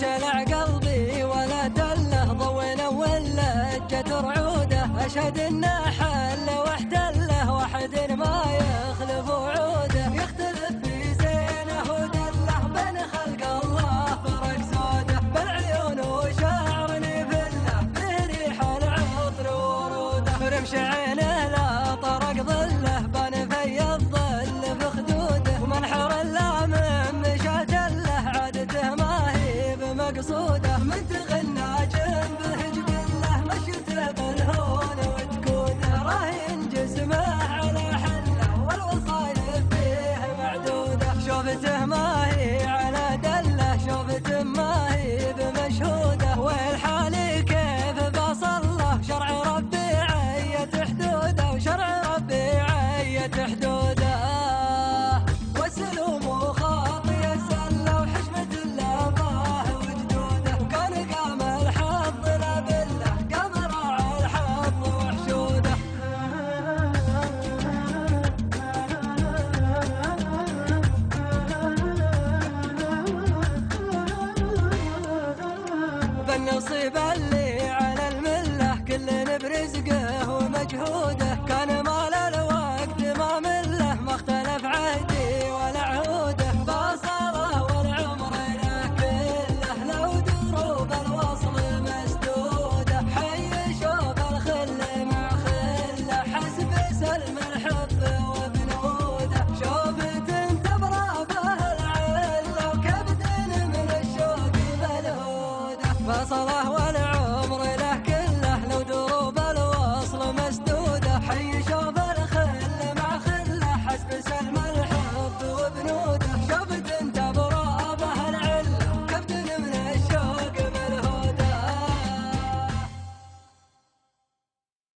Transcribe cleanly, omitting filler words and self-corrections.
شلع قلبي ولا دله ضوينا ولا جت رعوده أشهد إنه حل واحتله واحد ما يخلف وعوده يختلف في زينه ودله بين خلق الله فرق سوده بالعيون وشعر نبله به ريح العطر وروده رمش عينه لا طرق ظله بان في الظل في خدوده ومنحر الله من مشاة له عادته ما هي بمقصوده من تغنى جنبه جبله مشيته بالهون وتكوده راهين جسمه على حله والوصايف فيه معدوده شوفته ما هي على دله شوفته ما هي بمشهوده والحال كيف بصله شرع ربي عيت حدوده وشرع ربي عيت حدوده والسلوم وخاطي السله وحشمة الاباه وجدوده وكان قام الحظ لا بالله قام راعى الحظ وحشوده بالنصيب اللي على المله كل برزقه ومجهوده كان